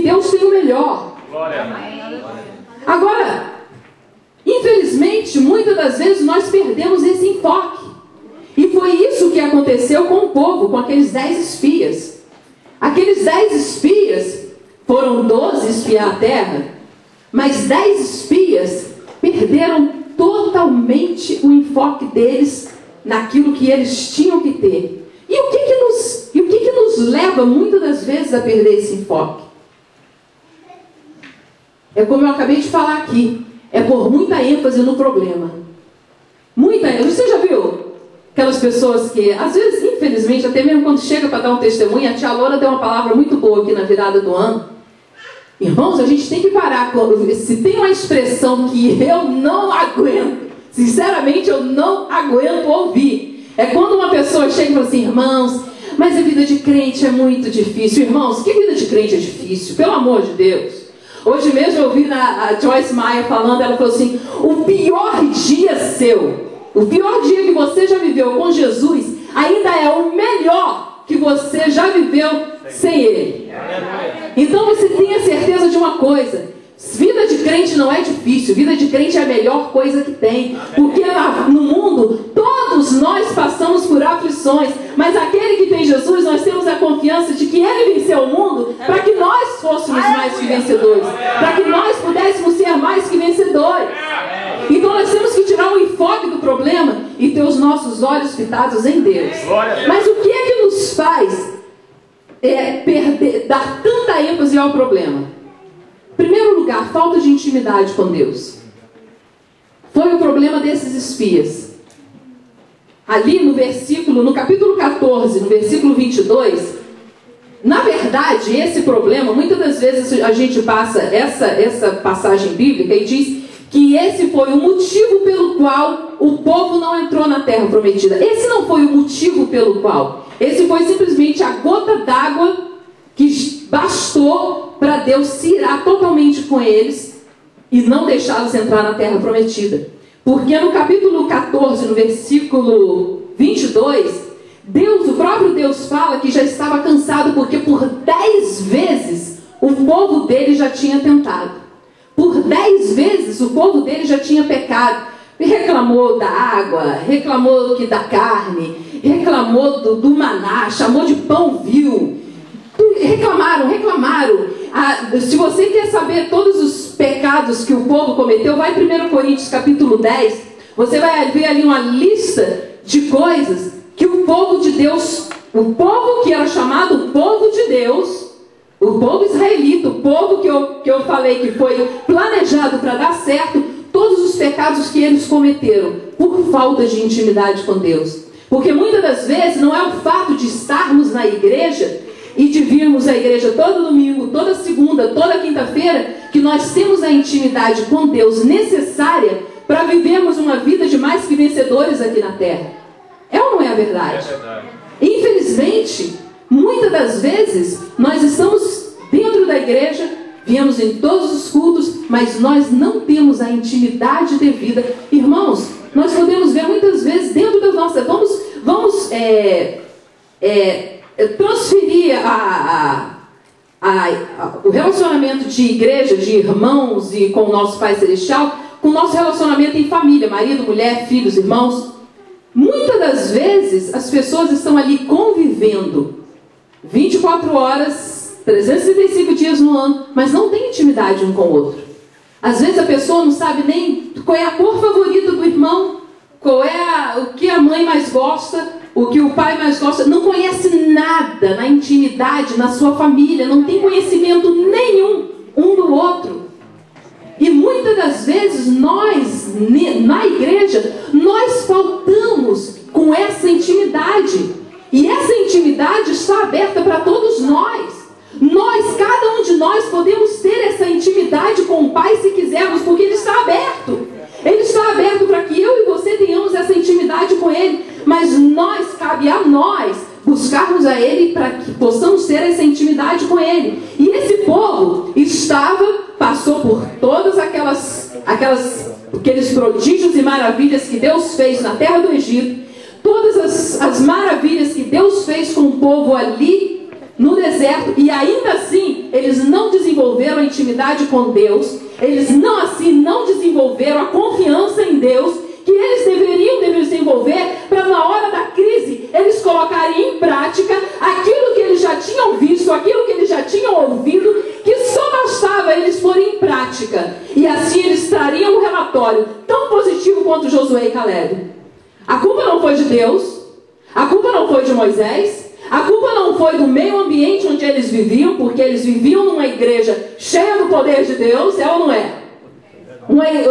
Deus tem o melhor. Agora, infelizmente, muitas das vezes nós perdemos esse enfoque. E foi isso que aconteceu com o povo, com aqueles 10 espias. Aqueles 10 espias, foram 12 espiar a terra, mas 10 espias perderam totalmente o enfoque deles naquilo que eles tinham que ter. E o que nos leva muitas das vezes a perder esse enfoque? É como eu acabei de falar aqui, é por muita ênfase no problema. Muita ênfase. Você já viu aquelas pessoas que, às vezes, infelizmente, até mesmo quando chega para dar um testemunho, a tia Loura deu uma palavra muito boa aqui na virada do ano. Irmãos, a gente tem que parar. Se tem uma expressão que eu não aguento, sinceramente eu não aguento ouvir, é quando uma pessoa chega e fala assim: irmãos, mas a vida de crente é muito difícil. Irmãos, que vida de crente é difícil? Pelo amor de Deus. Hoje mesmo eu ouvi a Joyce Meyer falando, ela falou assim: o pior dia seu, o pior dia que você já viveu com Jesus, ainda é o melhor que você já viveu sem Ele. Então você tenha certeza de uma coisa: vida de crente não é difícil, vida de crente é a melhor coisa que tem. Porque no mundo, todos nós passamos por aflições, mas aquele que tem Jesus, nós temos a confiança de que Ele venceu o mundo para que nós fôssemos mais que vencedores, para que nós pudéssemos ser mais que vencedores. Então nós temos que tirar o enfoque do problema e ter os nossos olhos fitados em Deus. Mas o que é que nos faz dar tanta ênfase ao problema? Em primeiro lugar, falta de intimidade com Deus. Foi o problema desses espias. Ali no capítulo 14, no versículo 22, na verdade, esse problema, muitas das vezes a gente passa essa passagem bíblica e diz que esse foi o motivo pelo qual o povo não entrou na terra prometida. Esse não foi o motivo pelo qual. Esse foi simplesmente a gota d'água que bastou para Deus se irar totalmente com eles e não deixá-los entrar na terra prometida. Porque no capítulo 14, no versículo 22, o próprio Deus fala que já estava cansado, porque por 10 vezes o povo dele já tinha tentado. Por 10 vezes o povo dele já tinha pecado. Reclamou da água, reclamou da carne, reclamou do maná, chamou de pão vil. Reclamaram. Se você quer saber todos os pecados que o povo cometeu, vai em 1 Coríntios capítulo 10. Você vai ver ali uma lista de coisas que o povo de Deus, o povo que era chamado o povo de Deus, o povo israelita, o povo que eu falei que foi planejado para dar certo, todos os pecados que eles cometeram por falta de intimidade com Deus. Porque muitas das vezes não é o fato de estarmos na igreja e de virmos à igreja todo domingo, toda segunda, toda quinta-feira, que nós temos a intimidade com Deus necessária para vivermos uma vida de mais que vencedores aqui na terra. É ou não é a verdade? É verdade. Infelizmente, muitas das vezes, nós estamos dentro da igreja, viemos em todos os cultos, mas nós não temos a intimidade devida. Irmãos, nós podemos ver muitas vezes dentro das nossas... Vamos transferir o relacionamento de igreja, de irmãos e com o nosso Pai Celestial, com o nosso relacionamento em família, marido, mulher, filhos, irmãos. Muitas das vezes as pessoas estão ali convivendo 24 horas, 365 dias no ano, mas não tem intimidade um com o outro. Às vezes a pessoa não sabe nem qual é a cor favorita do irmão, o que a mãe mais gosta, o que o pai mais gosta, não conhece nada na intimidade, na sua família, não tem conhecimento nenhum um do outro. E muitas das vezes nós, na igreja, nós faltamos com essa intimidade. E essa intimidade está aberta para todos nós. Cada um de nós podemos ter essa intimidade com o Pai se quisermos, porque Ele está aberto. Ele está aberto para que eu e você tenhamos essa intimidade com Ele. Mas cabe a nós buscarmos a Ele para que possamos ter essa intimidade com Ele. E esse povo passou por todas aqueles prodígios e maravilhas que Deus fez na terra do Egito, todas as maravilhas que Deus fez com o povo ali no deserto, e ainda assim eles não desenvolveram desenvolveram a intimidade com Deus, eles não desenvolveram a confiança em Deus que eles deveriam desenvolver para, na hora da crise, eles colocarem em prática aquilo que eles já tinham visto, aquilo que eles já tinham ouvido, que só bastava eles porem em prática. E assim eles trariam um relatório tão positivo quanto Josué e Caleb. A culpa não foi de Deus, a culpa não foi de Moisés, a culpa não foi do meio ambiente onde eles viviam, porque eles viviam numa igreja cheia do poder de Deus, é ou não é?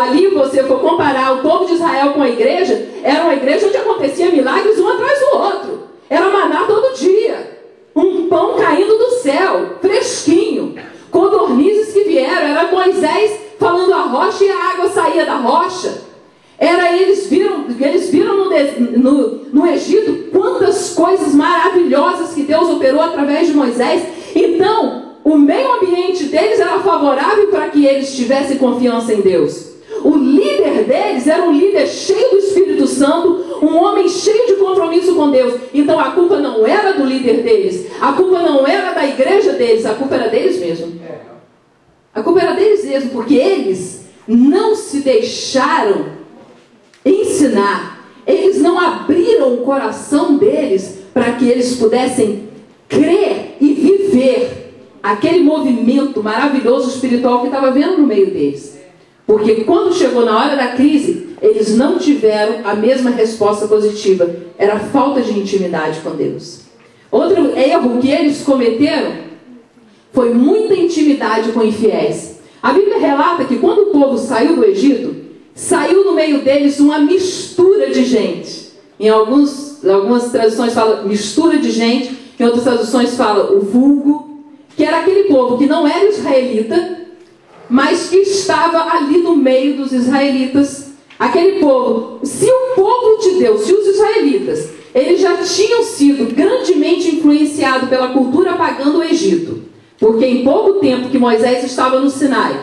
Ali, você for comparar o povo de Israel com a igreja, era uma igreja onde acontecia milagres um atrás do outro. Era maná todo dia, um pão caindo do céu, fresquinho, codornizes que vieram, era Moisés falando a rocha e a água saía da rocha. Eles viram no Egito quantas coisas maravilhosas que Deus operou através de Moisés. Então, o meio ambiente deles era favorável para que eles tivessem confiança em Deus. O líder deles era um líder cheio do Espírito Santo, um homem cheio de compromisso com Deus. Então a culpa não era do líder deles, a culpa não era da igreja deles, a culpa era deles mesmo. A culpa era deles mesmo, porque eles não se deixaram ensinar, eles não abriram o coração deles para que eles pudessem crer e viver aquele movimento maravilhoso espiritual que estava vendo no meio deles. Porque quando chegou na hora da crise, eles não tiveram a mesma resposta positiva. Era falta de intimidade com Deus. Outro erro que eles cometeram foi muita intimidade com infiéis. A Bíblia relata que quando o povo saiu do Egito, saiu no meio deles uma mistura de gente. Em algumas traduções fala mistura de gente, em outras traduções fala o vulgo, que era aquele povo que não era israelita, mas que estava ali no meio dos israelitas. Aquele povo, se o povo de Deus, se os israelitas, eles já tinham sido grandemente influenciados pela cultura pagã do Egito, porque em pouco tempo que Moisés estava no Sinai,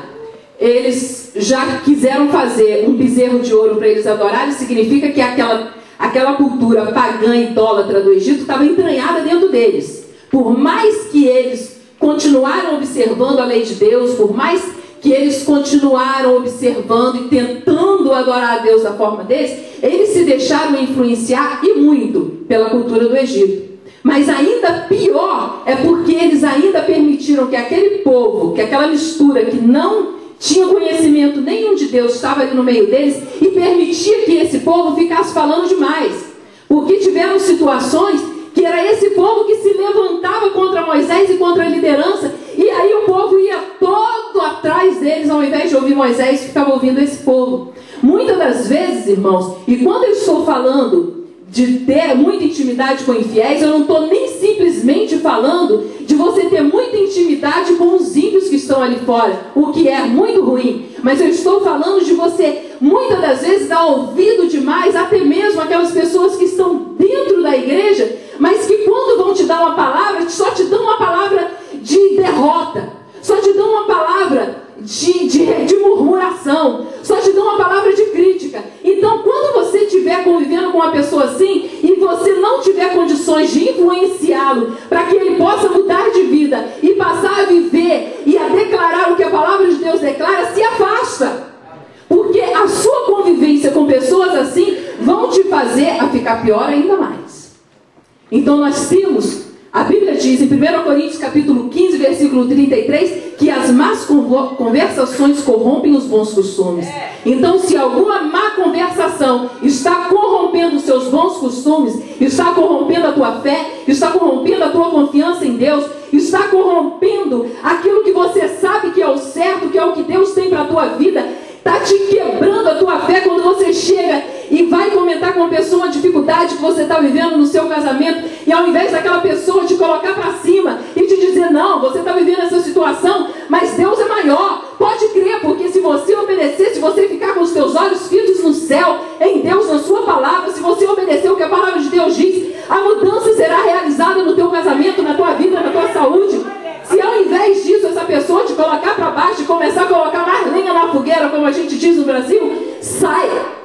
eles já quiseram fazer um bezerro de ouro para eles adorarem. Significa que aquela cultura pagã idólatra do Egito estava entranhada dentro deles. Por mais que eles continuaram observando a lei de Deus, por mais que eles continuaram observando e tentando adorar a Deus da forma deles, eles se deixaram influenciar e muito pela cultura do Egito. Mas ainda pior é porque eles ainda permitiram que aquele povo, que aquela mistura que não tinha conhecimento nenhum de Deus, estava ali no meio deles e permitia que esse povo ficasse falando demais. Porque tiveram situações que era esse povo que se levantava contra Moisés e contra a liderança, e aí o povo ia todo atrás deles, ao invés de ouvir Moisés, ficava ouvindo esse povo. Muitas das vezes, irmãos, e quando eu estou falando de ter muita intimidade com infiéis, eu não estou nem simplesmente falando de você ter muita intimidade com os ímpios que estão ali fora, o que é muito ruim, mas eu estou falando de você, muitas das vezes, dar ouvido demais, até mesmo aquelas pessoas que estão dentro da igreja, mas que quando vão te dar uma palavra, só te dão uma palavra de derrota, só te dão uma palavra de murmuração, só te dão uma palavra de crítica. Então, quando você estiver convivendo com uma pessoa assim, e você não tiver condições de influenciá-lo, para que ele possa mudar de vida, e passar a viver, e a declarar o que a palavra de Deus declara, se afasta. Porque a sua convivência com pessoas assim, vão te fazer a ficar pior ainda mais. Então nós temos, a Bíblia diz em 1 Coríntios capítulo 15, versículo 33, que as más conversações corrompem os bons costumes. Então, se alguma má conversação está corrompendo os seus bons costumes, está corrompendo a tua fé, está corrompendo a tua confiança em Deus, está corrompendo aquilo que você sabe que é o certo, que é o que Deus tem para a tua vida, está te quebrando a tua fé quando você chega e vai comentar com uma pessoa uma dificuldade que você está vivendo no seu casamento, e ao invés daquela pessoa te colocar para cima e te dizer, não, você está vivendo essa situação, mas Deus é maior, pode crer, porque se você obedecer, se você ficar com os teus olhos fitos no céu, em Deus, na sua palavra, se você obedecer o que a palavra de Deus diz, a mudança será realizada no teu casamento, na tua vida, na tua saúde. Se ao invés disso, essa pessoa te colocar para baixo e começar a colocar mais lenha na fogueira, como a gente diz no Brasil, saia.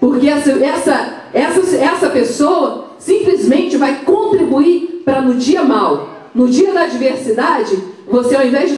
Porque essa pessoa simplesmente vai contribuir para no dia mau, no dia da adversidade, você ao invés de